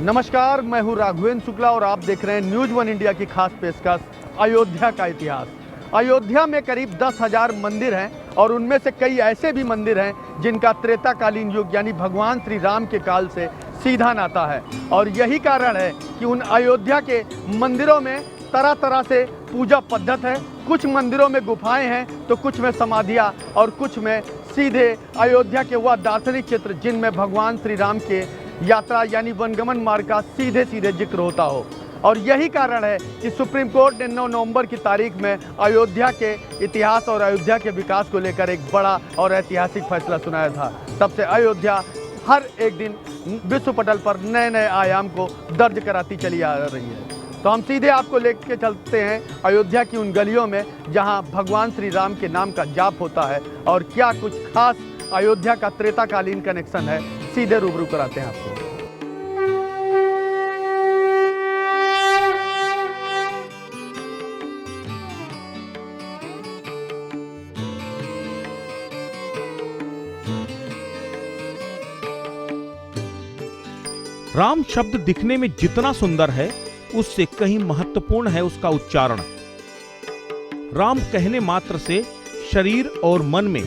नमस्कार, मैं हूं राघवेंद्र शुक्ला और आप देख रहे हैं न्यूज़ वन इंडिया की खास पेशकश अयोध्या का इतिहास। अयोध्या में करीब 10,000 मंदिर हैं और उनमें से कई ऐसे भी मंदिर हैं जिनका त्रेताकालीन युग यानी भगवान श्री राम के काल से सीधा नाता है। और यही कारण है कि उन अयोध्या के मंदिरों में तरह तरह से पूजा पद्धत है। कुछ मंदिरों में गुफाएं हैं तो कुछ में समाधियाँ और कुछ में सीधे अयोध्या के वह दार्शनिक क्षेत्र जिनमें भगवान श्री राम के यात्रा यानी वनगमन मार्ग का सीधे सीधे जिक्र होता हो। और यही कारण है कि सुप्रीम कोर्ट ने 9 नवंबर की तारीख में अयोध्या के इतिहास और अयोध्या के विकास को लेकर एक बड़ा और ऐतिहासिक फैसला सुनाया था। तब से अयोध्या हर एक दिन विश्व पटल पर नए नए आयाम को दर्ज कराती चली आ रही है। तो हम सीधे आपको लेकर चलते हैं अयोध्या की उन गलियों में जहां भगवान श्री राम के नाम का जाप होता है और क्या कुछ खास अयोध्या का त्रेताकालीन कनेक्शन है, सीधे रूबरू कराते हैं आपको। राम शब्द दिखने में जितना सुंदर है उससे कहीं महत्वपूर्ण है उसका उच्चारण। राम कहने मात्र से शरीर और मन में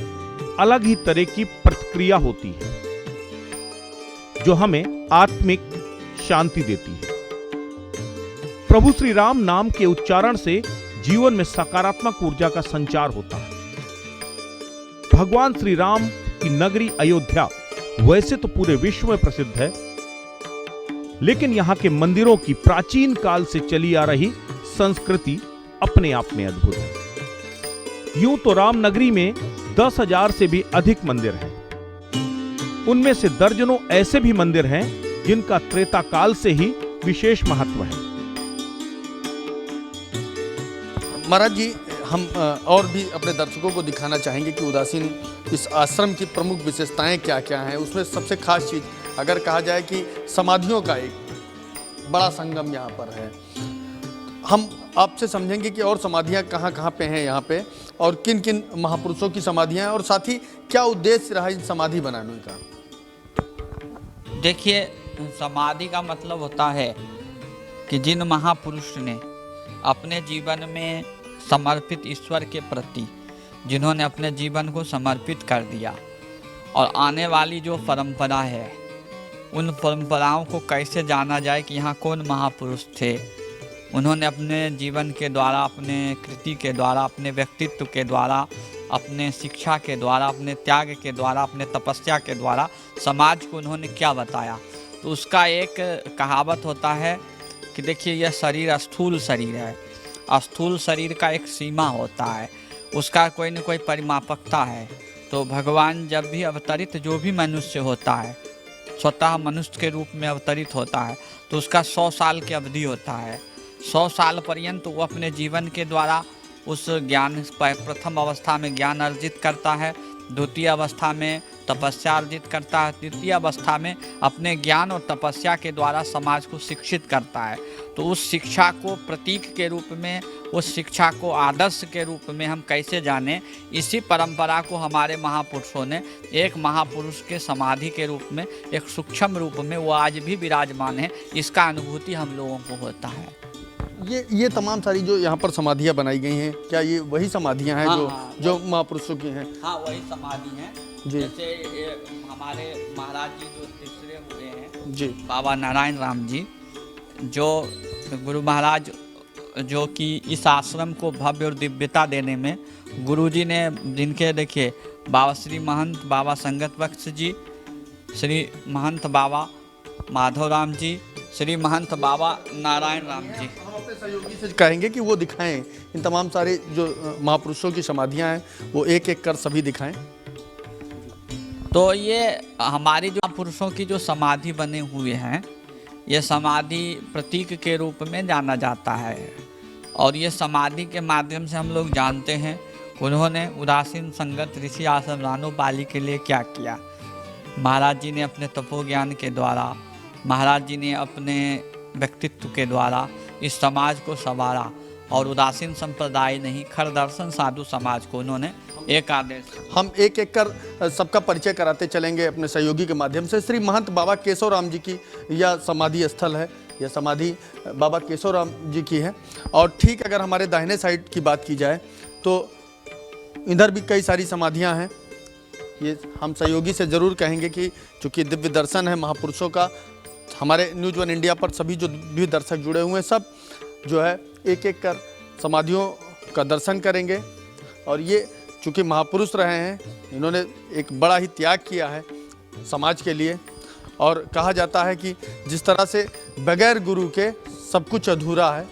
अलग ही तरह की प्रतिक्रिया होती है जो हमें आत्मिक शांति देती है। प्रभु श्री राम नाम के उच्चारण से जीवन में सकारात्मक ऊर्जा का संचार होता है। भगवान श्री राम की नगरी अयोध्या वैसे तो पूरे विश्व में प्रसिद्ध है, लेकिन यहां के मंदिरों की प्राचीन काल से चली आ रही संस्कृति अपने आप में अद्भुत है। यूं तो राम नगरी में 10,000 से भी अधिक मंदिर हैं। उनमें से दर्जनों ऐसे भी मंदिर हैं जिनका त्रेता काल से ही विशेष महत्व है। महाराज जी, हम और भी अपने दर्शकों को दिखाना चाहेंगे कि उदासीन इस आश्रम की प्रमुख विशेषताएं क्या क्या हैं। उसमें सबसे खास चीज़ अगर कहा जाए कि समाधियों का एक बड़ा संगम यहाँ पर है। हम आपसे समझेंगे कि और समाधियाँ कहाँ कहाँ पे हैं यहाँ पे, और किन किन महापुरुषों की समाधियाँ हैं, और साथ ही क्या उद्देश्य रहा इन समाधि बनाने का। देखिए, समाधि का मतलब होता है कि जिन महापुरुष ने अपने जीवन में समर्पित ईश्वर के प्रति जिन्होंने अपने जीवन को समर्पित कर दिया, और आने वाली जो परंपरा है उन परंपराओं को कैसे जाना जाए कि यहाँ कौन महापुरुष थे। उन्होंने अपने जीवन के द्वारा, अपने कृति के द्वारा, अपने व्यक्तित्व के द्वारा, अपने शिक्षा के द्वारा, अपने त्याग के द्वारा, अपने तपस्या के द्वारा समाज को उन्होंने क्या बताया। तो उसका एक कहावत होता है कि देखिए, यह शरीर स्थूल शरीर है। स्थूल शरीर का एक सीमा होता है, उसका कोई न कोई परिमापकता है। तो भगवान जब भी अवतरित, जो भी मनुष्य होता है स्वतः मनुष्य के रूप में अवतरित होता है, तो उसका 100 साल की अवधि होता है। 100 साल पर्यंत वो अपने जीवन के द्वारा उस ज्ञान, प्रथम अवस्था में ज्ञान अर्जित करता है, द्वितीय अवस्था में तपस्या अर्जित करता है, तृतीय अवस्था में अपने ज्ञान और तपस्या के द्वारा समाज को शिक्षित करता है। तो उस शिक्षा को प्रतीक के रूप में, उस शिक्षा को आदर्श के रूप में हम कैसे जानें, इसी परंपरा को हमारे महापुरुषों ने एक महापुरुष के समाधि के रूप में, एक सूक्ष्म रूप में वो आज भी विराजमान है, इसका अनुभूति हम लोगों को होता है। ये तमाम सारी जो यहाँ पर समाधियाँ बनाई गई हैं, क्या ये वही समाधियाँ हैं? हाँ, जो महापुरुषों की हैं? हाँ, वही समाधि हैं जी। जैसे हमारे महाराज जी जो तीसरे हुए हैं जी, बाबा नारायण राम जी, जो गुरु महाराज जो कि इस आश्रम को भव्य और दिव्यता देने में गुरुजी ने, जिनके देखिए बाबा श्री महंत बाबा संगत बख्श जी, श्री महंत बाबा माधव राम जी, श्री महंत बाबा नारायण राम जी। हम अपने सहयोगी से कहेंगे कि वो दिखाएं इन तमाम सारे जो महापुरुषों की समाधियां हैं, वो एक एक कर सभी दिखाएं। तो ये हमारी जो महापुरुषों की जो समाधि बने हुए हैं, ये समाधि प्रतीक के रूप में जाना जाता है। और ये समाधि के माध्यम से हम लोग जानते हैं उन्होंने उदासीन संगत ऋषि आश्रम रानोपाली के लिए क्या किया। महाराज जी ने अपने तपोज्ञान के द्वारा, महाराज जी ने अपने व्यक्तित्व के द्वारा इस समाज को संवारा, और उदासीन संप्रदाय नहीं, खर दर्शन साधु समाज को उन्होंने एक आदेश। हम एक एक कर सबका परिचय कराते चलेंगे अपने सहयोगी के माध्यम से। श्री महंत बाबा केशवराम जी की यह समाधि स्थल है, यह समाधि बाबा केशवराम जी की है। और ठीक अगर हमारे दाहिने साइड की बात की जाए तो इधर भी कई सारी समाधियां हैं। ये हम सहयोगी से ज़रूर कहेंगे कि चूँकि दिव्य दर्शन है महापुरुषों का, हमारे न्यूज़ वन इंडिया पर सभी जो भी दर्शक जुड़े हुए हैं सब जो है एक एक कर समाधियों का दर्शन करेंगे। और ये चूँकि महापुरुष रहे हैं, इन्होंने एक बड़ा ही त्याग किया है समाज के लिए। और कहा जाता है कि जिस तरह से बगैर गुरु के सब कुछ अधूरा है।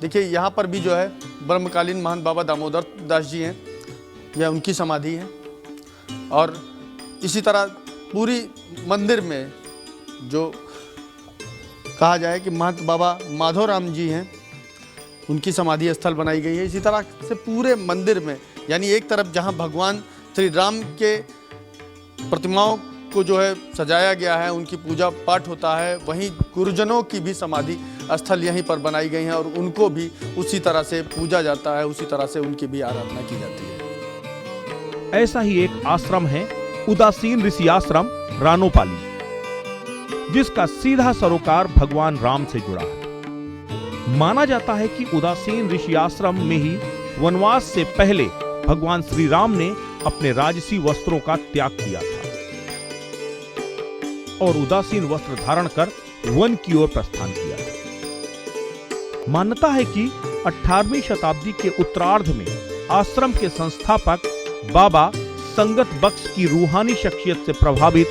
देखिए यहाँ पर भी जो है ब्रह्मकालीन महंत बाबा दामोदर दास जी हैं, यह उनकी समाधि है। और इसी तरह पूरी मंदिर में जो कहा जाए कि महंत बाबा माधोराम जी हैं, उनकी समाधि स्थल बनाई गई है। इसी तरह से पूरे मंदिर में, यानी एक तरफ जहां भगवान श्री राम के प्रतिमाओं को जो है सजाया गया है, उनकी पूजा पाठ होता है, वहीं गुरुजनों की भी समाधि स्थल यहीं पर बनाई गई हैं और उनको भी उसी तरह से पूजा जाता है, उसी तरह से उनकी भी आराधना की जाती है। ऐसा ही एक आश्रम है उदासीन ऋषि आश्रम रानोपाली, जिसका सीधा सरोकार भगवान राम से जुड़ा है। माना जाता है कि उदासीन ऋषि आश्रम में ही वनवास से पहले भगवान श्री राम ने अपने राजसी वस्त्रों का त्याग किया था और उदासीन वस्त्र धारण कर वन की ओर प्रस्थान किया था। मान्यता है कि 18वीं शताब्दी के उत्तरार्ध में आश्रम के संस्थापक बाबा संगत बख्श की रूहानी शख्सियत से प्रभावित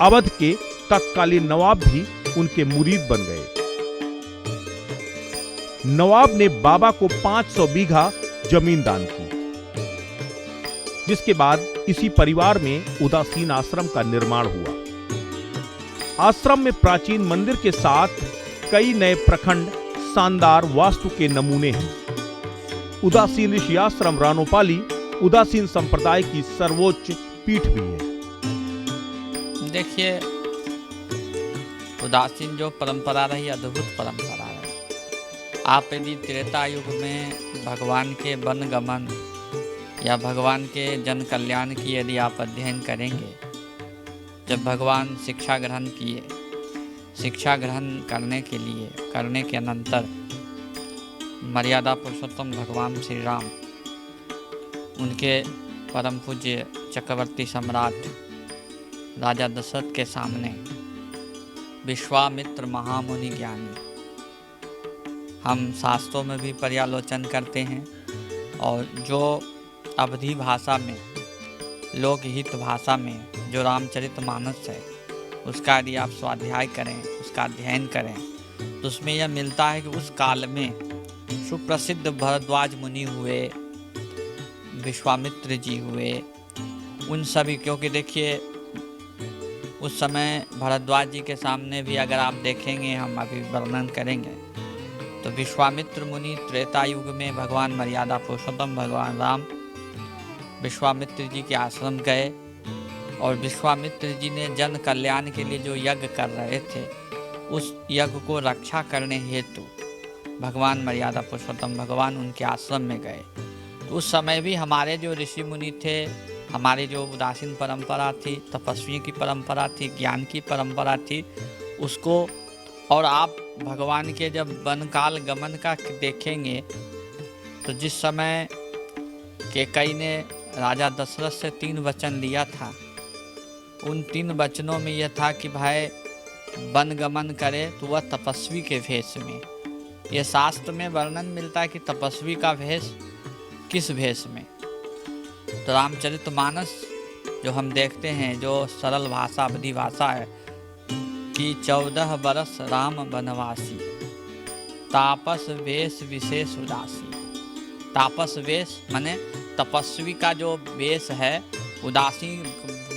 अवध के तत्कालीन नवाब भी उनके मुरीद बन गए। नवाब ने बाबा को 500 बीघा जमीन दान की, जिसके बाद इसी परिवार में उदासीन आश्रम का निर्माण हुआ। आश्रम में प्राचीन मंदिर के साथ कई नए प्रखंड शानदार वास्तु के नमूने हैं। उदासीन ऋषि आश्रम रानोपाली उदासीन संप्रदाय की सर्वोच्च पीठ भी है। देखिए, उदासीन जो परंपरा रही, अद्भुत परंपरा है। आप यदि त्रेता युग में भगवान के वनगमन या भगवान के जन कल्याण की यदि आप अध्ययन करेंगे, जब भगवान शिक्षा ग्रहण किए, शिक्षा ग्रहण करने के अनंतर मर्यादा पुरुषोत्तम भगवान श्री राम, उनके परम पूज्य चक्रवर्ती सम्राट राजा दशरथ के सामने विश्वामित्र महामुनि ज्ञानी, हम शास्त्रों में भी पर्यालोचन करते हैं और जो अवधी भाषा में, लोकहित भाषा में जो रामचरितमानस है, उसका यदि आप स्वाध्याय करें, उसका अध्ययन करें, तो उसमें यह मिलता है कि उस काल में सुप्रसिद्ध भरद्वाज मुनि हुए, विश्वामित्र जी हुए, उन सभी, क्योंकि देखिए उस समय भरद्वाज जी के सामने भी अगर आप देखेंगे, हम अभी वर्णन करेंगे, तो विश्वामित्र मुनि त्रेता युग में भगवान मर्यादा पुरुषोत्तम भगवान राम विश्वामित्र जी के आश्रम गए और विश्वामित्र जी ने जन कल्याण के लिए जो यज्ञ कर रहे थे, उस यज्ञ को रक्षा करने हेतु भगवान मर्यादा पुरुषोत्तम भगवान उनके आश्रम में गए। तो उस समय भी हमारे जो ऋषि मुनि थे, हमारी जो उदासीन परंपरा थी, तपस्वियों की परंपरा थी, ज्ञान की परंपरा थी, उसको, और आप भगवान के जब वनकाल गमन का देखेंगे तो जिस समय कैकेयी ने राजा दशरथ से 3 वचन लिया था, उन 3 वचनों में यह था कि भाई वन गमन करे तो वह तपस्वी के भेष में। यह शास्त्र में वर्णन मिलता है कि तपस्वी का भेष किस भेष में। तो रामचरितमानस जो हम देखते हैं, जो सरल भाषा, अवधी भाषा है कि 14 बरस राम वनवासी, तापस वेश विशेष उदासी। तापस वेश माने तपस्वी का जो वेश है, उदासी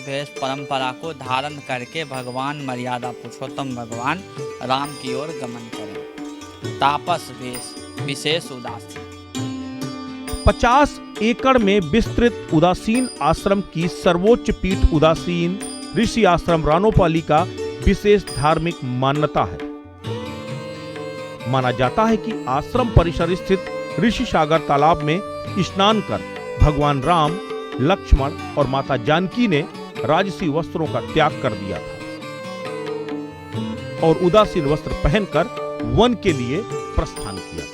वेश परंपरा को धारण करके भगवान मर्यादा पुरुषोत्तम भगवान राम की ओर गमन करें। तापस वेश विशेष उदासी। 50 एकड़ में विस्तृत उदासीन आश्रम की सर्वोच्च पीठ उदासीन ऋषि आश्रम रानोपाली का विशेष धार्मिक मान्यता है। माना जाता है कि आश्रम परिसर स्थित ऋषि सागर तालाब में स्नान कर भगवान राम, लक्ष्मण और माता जानकी ने राजसी वस्त्रों का त्याग कर दिया था और उदासीन वस्त्र पहनकर वन के लिए प्रस्थान किया था।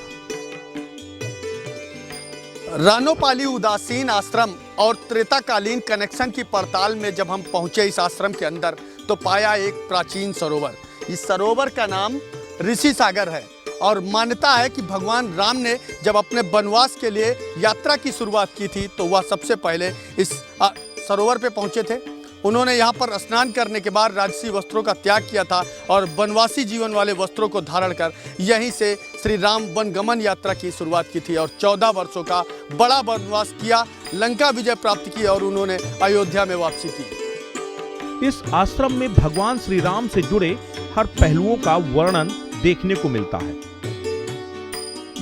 रानोपाली उदासीन आश्रम और त्रेताकालीन कनेक्शन की पड़ताल में जब हम पहुंचे इस आश्रम के अंदर तो पाया एक प्राचीन सरोवर। इस सरोवर का नाम ऋषि सागर है और मान्यता है कि भगवान राम ने जब अपने वनवास के लिए यात्रा की शुरुआत की थी तो वह सबसे पहले इस सरोवर पे पहुंचे थे। उन्होंने यहाँ पर स्नान करने के बाद राजसी वस्त्रों का त्याग किया था और वनवासी जीवन वाले वस्त्रों को धारण कर यहीं से श्री राम वनगमन यात्रा की शुरुआत की थी और 14 वर्षों का बड़ा वनवास किया, लंका विजय प्राप्त की और उन्होंने अयोध्या में वापसी की। इस आश्रम में भगवान श्री राम से जुड़े हर पहलुओं का वर्णन देखने को मिलता है।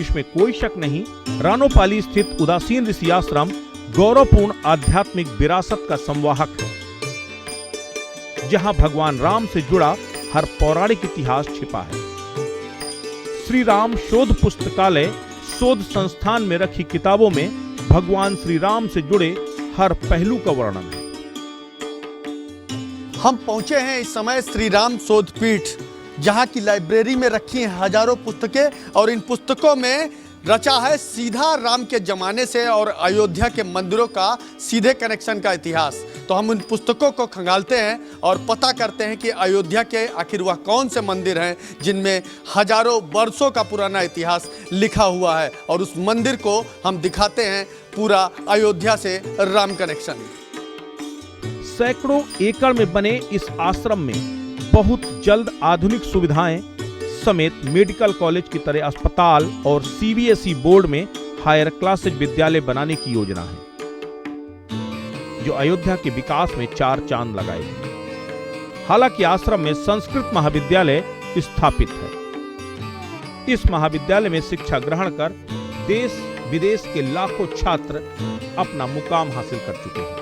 इसमें कोई शक नहीं, रानोपाली स्थित उदासीन ऋषि आश्रम गौरवपूर्ण आध्यात्मिक विरासत का संवाहक है, जहां भगवान राम से जुड़ा हर पौराणिक इतिहास छिपा है। श्री राम शोध पुस्तकालय शोध संस्थान में रखी किताबों में भगवान श्री राम से जुड़े हर पहलू का वर्णन है। हम पहुंचे हैं इस समय श्री राम शोध पीठ, जहां की लाइब्रेरी में रखी हैं हजारों पुस्तकें और इन पुस्तकों में रचा है सीधा राम के जमाने से और अयोध्या के मंदिरों का सीधे कनेक्शन का इतिहास। तो हम उन पुस्तकों को खंगालते हैं और पता करते हैं कि अयोध्या के आखिर वह कौन से मंदिर हैं जिनमें हजारों वर्षों का पुराना इतिहास लिखा हुआ है और उस मंदिर को हम दिखाते हैं पूरा अयोध्या से राम कनेक्शन। सैकड़ों एकड़ में बने इस आश्रम में बहुत जल्द आधुनिक सुविधाएं समेत मेडिकल कॉलेज की तरह अस्पताल और सीबीएसई बोर्ड में हायर क्लासेज विद्यालय बनाने की योजना है, जो अयोध्या के विकास में 4 चांद लगाएगी। हालांकि आश्रम में संस्कृत महाविद्यालय स्थापित है। इस महाविद्यालय में शिक्षा ग्रहण कर देश विदेश के लाखों छात्र अपना मुकाम हासिल कर चुके हैं।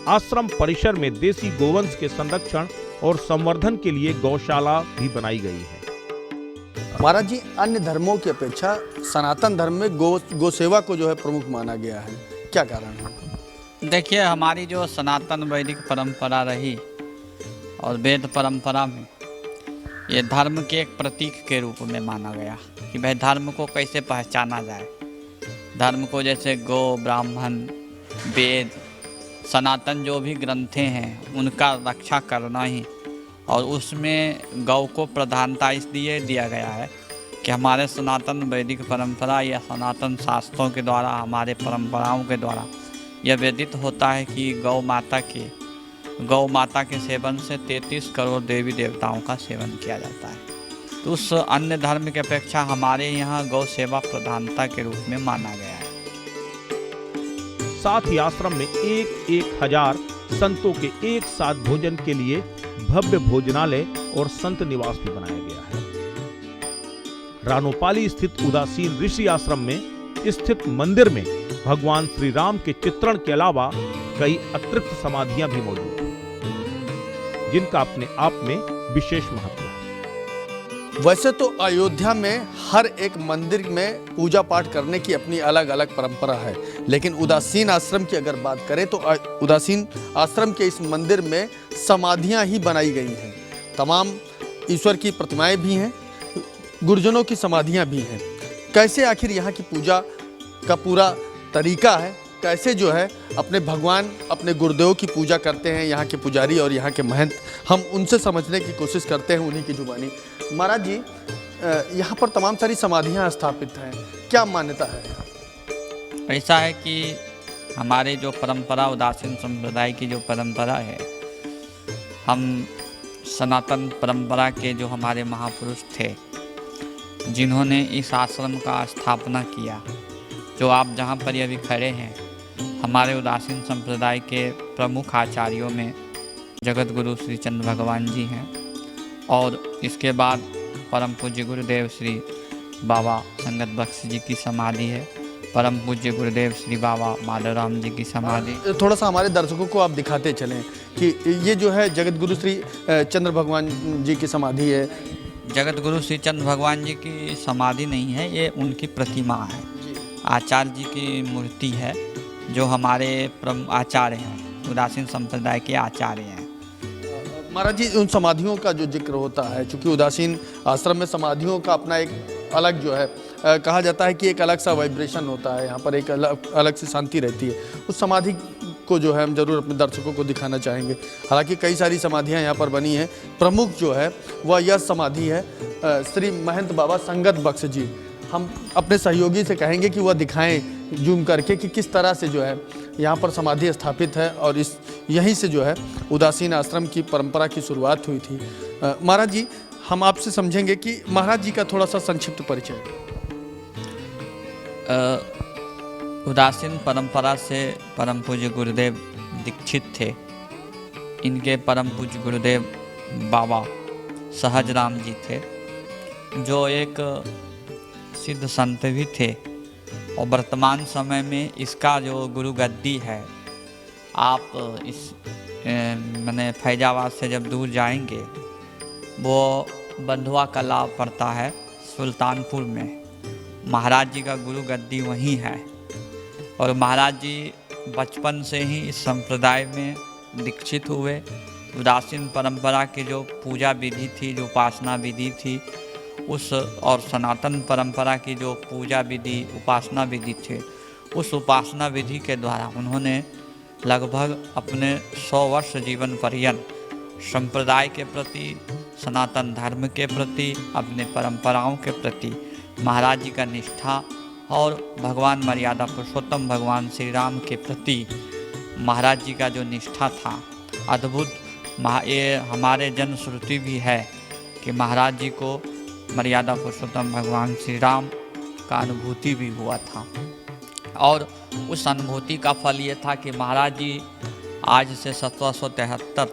आश्रम परिसर में देसी गोवंश के संरक्षण और संवर्धन के लिए गौशाला भी बनाई गई है। महाराज जी, अन्य धर्मों की अपेक्षा सनातन धर्म में गौ सेवा को जो है प्रमुख माना गया है, क्या कारण है? देखिए, हमारी जो सनातन वैदिक परंपरा रही और वेद परंपरा में ये धर्म के एक प्रतीक के रूप में माना गया कि भाई धर्म को कैसे पहचाना जाए। धर्म को जैसे गौ, ब्राह्मण, वेद, सनातन जो भी ग्रंथें हैं उनका रक्षा करना ही, और उसमें गौ को प्रधानता इसलिए दिया गया है कि हमारे सनातन वैदिक परंपरा या सनातन शास्त्रों के द्वारा, हमारे परंपराओं के द्वारा यह वेदित होता है कि गौ माता के सेवन से 33 करोड़ देवी देवताओं का सेवन किया जाता है। तो उस अन्य धर्म की अपेक्षा हमारे यहाँ गौ सेवा प्रधानता के रूप में माना गया है। साथ ही आश्रम में 1000 संतों के एक साथ भोजन के लिए भव्य भोजनालय और संत निवास भी बनाया गया है। रानोपाली स्थित उदासीन ऋषि आश्रम में स्थित मंदिर में भगवान श्री राम के चित्रण के अलावा कई अतिरिक्त समाधियां भी मौजूद हैं, जिनका अपने आप में विशेष महत्व है। वैसे तो अयोध्या में हर एक मंदिर में पूजा पाठ करने की अपनी अलग अलग परंपरा है, लेकिन उदासीन आश्रम की अगर बात करें तो उदासीन आश्रम के इस मंदिर में समाधियां ही बनाई गई हैं। तमाम ईश्वर की प्रतिमाएं भी हैं, गुरुजनों की समाधियां भी हैं। कैसे आखिर यहाँ की पूजा का पूरा तरीका है, कैसे जो है अपने भगवान, अपने गुरुदेव की पूजा करते हैं यहाँ के पुजारी और यहाँ के महंत, हम उनसे समझने की कोशिश करते हैं उन्हीं की जुबानी। महाराज जी, यहाँ पर तमाम सारी समाधियाँ स्थापित हैं, क्या मान्यता है? ऐसा है कि हमारे जो परंपरा, उदासीन संप्रदाय की जो परंपरा है, हम सनातन परंपरा के जो हमारे महापुरुष थे जिन्होंने इस आश्रम का स्थापना किया, जो आप जहाँ पर अभी खड़े हैं, हमारे उदासीन संप्रदाय के प्रमुख आचार्यों में जगत गुरु श्री चंद्र भगवान जी हैं और इसके बाद परम पूज्य गुरुदेव श्री बाबा संगत बख्श जी की समाधि है, परम पूज्य गुरुदेव श्री बाबा माधवराम जी की समाधि। थोड़ा सा हमारे दर्शकों को आप दिखाते चलें कि ये जो है जगत गुरु श्री चंद्र भगवान जी की समाधि है। जगत गुरु श्री चंद्र भगवान जी की समाधि नहीं है, ये उनकी प्रतिमा है आचार्य जी की मूर्ति है, जो हमारे आचार्य हैं, उदासीन संप्रदाय के आचार्य हैं। महाराज जी, उन समाधियों का जो जिक्र होता है, चूंकि उदासीन आश्रम में समाधियों का अपना एक अलग जो है कहा जाता है कि एक अलग सा वाइब्रेशन होता है, यहाँ पर एक अलग सी शांति रहती है। उस समाधि को जो है हम जरूर अपने दर्शकों को दिखाना चाहेंगे। हालांकि कई सारी समाधियाँ यहाँ पर बनी हैं, प्रमुख जो है वह यह समाधि है श्री महंत बाबा संगत बख्श जी। हम अपने सहयोगी से कहेंगे कि वह दिखाएं जूम करके कि किस तरह से जो है यहाँ पर समाधि स्थापित है और यहीं से जो है उदासीन आश्रम की परंपरा की शुरुआत हुई थी। महाराज जी, हम आपसे समझेंगे कि महाराज जी का थोड़ा सा संक्षिप्त परिचय। उदासीन परंपरा से परम पूज्य गुरुदेव दीक्षित थे। इनके परम पूज्य गुरुदेव बाबा सहज राम जी थे, जो एक सिद्ध संत भी थे, और वर्तमान समय में इसका जो गुरु गद्दी है, आप इस मैंने फैजाबाद से जब दूर जाएंगे, वो बंधुआ कला पड़ता है सुल्तानपुर में। महाराज जी का गुरु गद्दी वहीं है, और महाराज जी बचपन से ही इस संप्रदाय में दीक्षित हुए। उदासीन परंपरा की जो पूजा विधि थी, जो उपासना विधि थी, उस और सनातन परंपरा की जो पूजा विधि उपासना विधि थे, उस उपासना विधि के द्वारा उन्होंने लगभग अपने 100 वर्ष जीवन पर्यंत संप्रदाय के प्रति, सनातन धर्म के प्रति, अपने परंपराओं के प्रति महाराज जी का निष्ठा और भगवान मर्यादा पुरुषोत्तम भगवान श्री राम के प्रति महाराज जी का जो निष्ठा था अद्भुत। ये हमारे जनश्रुति भी है कि महाराज जी को मर्यादा पुरुषोत्तम भगवान श्री राम का अनुभूति भी हुआ था, और उस अनुभूति का फल ये था कि महाराज जी आज से 1773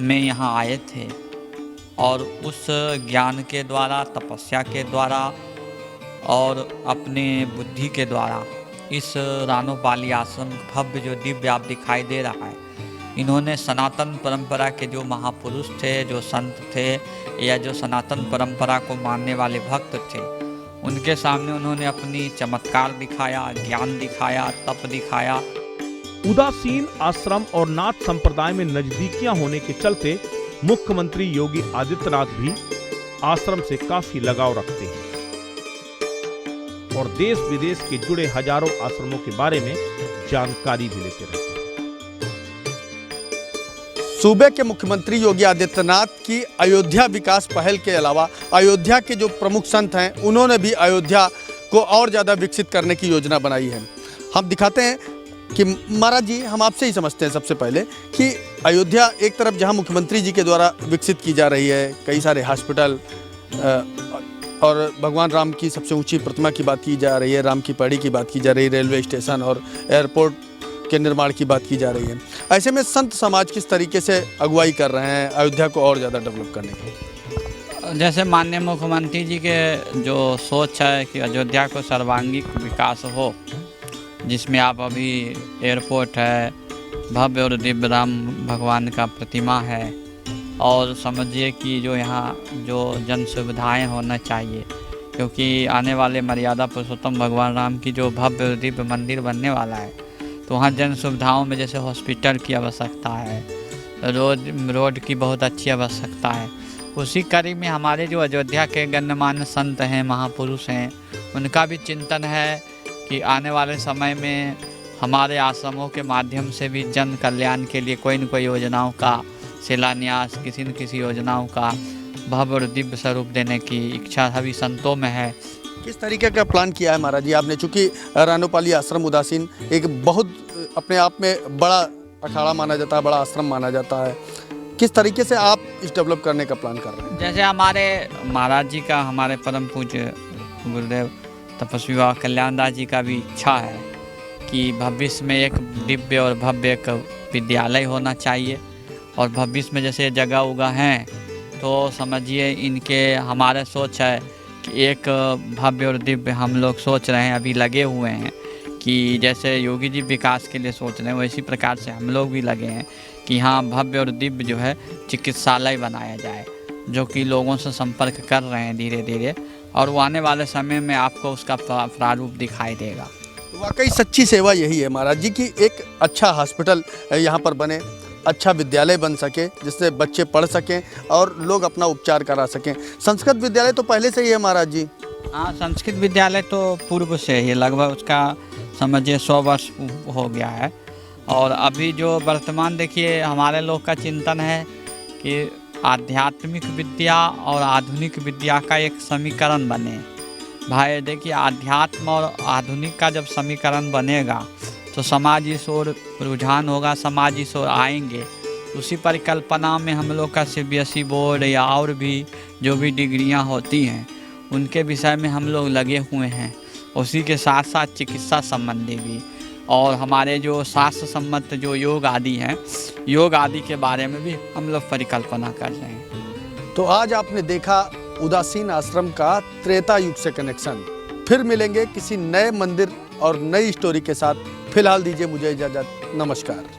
में यहाँ आए थे, और उस ज्ञान के द्वारा, तपस्या के द्वारा और अपने बुद्धि के द्वारा इस रानोपाली आश्रम भव्य जो दिव्य आप दिखाई दे रहा है, इन्होंने सनातन परंपरा के जो महापुरुष थे, जो संत थे, या जो सनातन परंपरा को मानने वाले भक्त थे, उनके सामने उन्होंने अपनी चमत्कार दिखाया, ज्ञान दिखाया, तप दिखाया। उदासीन आश्रम और नाथ संप्रदाय में नजदीकियां होने के चलते मुख्यमंत्री योगी आदित्यनाथ भी आश्रम से काफी लगाव रखते हैं और देश विदेश के जुड़े हजारों आश्रमों के बारे में जानकारी भी लेते रहते हैं। सूबे के मुख्यमंत्री योगी आदित्यनाथ की अयोध्या विकास पहल के अलावा अयोध्या के जो प्रमुख संत हैं, उन्होंने भी अयोध्या को और ज़्यादा विकसित करने की योजना बनाई है। हम दिखाते हैं कि महाराज जी, हम आपसे ही समझते हैं सबसे पहले कि अयोध्या एक तरफ जहां मुख्यमंत्री जी के द्वारा विकसित की जा रही है, कई सारे हॉस्पिटल और भगवान राम की सबसे ऊंची प्रतिमा की बात की जा रही है, राम की पहाड़ी की बात की जा रही है, रेलवे स्टेशन और एयरपोर्ट के निर्माण की बात की जा रही है। ऐसे में संत समाज किस तरीके से अगुवाई कर रहे हैं अयोध्या को और ज़्यादा डेवलप करने की? जैसे माननीय मुख्यमंत्री जी के जो सोच है कि अयोध्या को सर्वांगीण विकास हो, जिसमें आप अभी एयरपोर्ट है, भव्य और दिव्य राम भगवान का प्रतिमा है, और समझिए कि जो यहाँ जो जन सुविधाएँ होना चाहिए, क्योंकि आने वाले मर्यादा पुरुषोत्तम भगवान राम की जो भव्य और दिव्य मंदिर बनने वाला है, तो वहाँ जन सुविधाओं में जैसे हॉस्पिटल की आवश्यकता है, रोड की बहुत अच्छी आवश्यकता है। उसी कड़ी में हमारे जो अयोध्या के गण्यमान्य संत हैं, महापुरुष हैं, उनका भी चिंतन है कि आने वाले समय में हमारे आश्रमों के माध्यम से भी जन कल्याण के लिए कोई न कोई योजनाओं का शिलान्यास, किसी न किसी योजनाओं का भव्य और दिव्य स्वरूप देने की इच्छा सभी संतों में है। किस तरीके का प्लान किया है महाराज जी आपने? चूँकि रानोपाली आश्रम उदासीन एक बहुत अपने आप में बड़ा अखाड़ा माना जाता है, बड़ा आश्रम माना जाता है, किस तरीके से आप इस डेवलप करने का प्लान कर रहे हैं? जैसे हमारे महाराज जी का, हमारे परम पूज्य गुरुदेव तपस्वी बाबा कल्याण दास जी का भी इच्छा है कि भविष्य में एक दिव्य और भव्य एक विद्यालय होना चाहिए, और भविष्य में जैसे जगह उगा हैं तो समझिए इनके हमारे सोच है कि एक भव्य और दिव्य हम लोग सोच रहे हैं, अभी लगे हुए हैं कि जैसे योगी जी विकास के लिए सोच रहे हैं, वैसी प्रकार से हम लोग भी लगे हैं कि यहाँ भव्य और दिव्य जो है चिकित्सालय बनाया जाए, जो कि लोगों से संपर्क कर रहे हैं धीरे धीरे, और वो आने वाले समय में आपको उसका प्रारूप दिखाई देगा। वाकई सच्ची सेवा यही है महाराज जी कि एक अच्छा हॉस्पिटल यहाँ पर बने, अच्छा विद्यालय बन सके जिससे बच्चे पढ़ सकें और लोग अपना उपचार करा सकें। संस्कृत विद्यालय तो पहले से ही है महाराज जी। हाँ, संस्कृत विद्यालय तो पूर्व से ही, लगभग उसका समझिए 100 वर्ष हो गया है। और अभी जो वर्तमान देखिए हमारे लोग का चिंतन है कि आध्यात्मिक विद्या और आधुनिक विद्या का एक समीकरण बने। भाई देखिए, अध्यात्म और आधुनिक का जब समीकरण बनेगा तो समाज इस ओर रुझान होगा, समाज इस ओर आएंगे। उसी परिकल्पना में हम लोग का CBSE बोर्ड या और भी जो भी डिग्रियां होती हैं उनके विषय में हम लोग लगे हुए हैं। उसी के साथ साथ चिकित्सा संबंधी भी, और हमारे जो शास्त्र सम्मत जो योग आदि हैं, योग आदि के बारे में भी हम लोग परिकल्पना कर रहे हैं। तो आज आपने देखा उदासीन आश्रम का त्रेता युग से कनेक्शन। फिर मिलेंगे किसी नए मंदिर और नई स्टोरी के साथ। फिलहाल दीजिए मुझे इजाज़त। नमस्कार।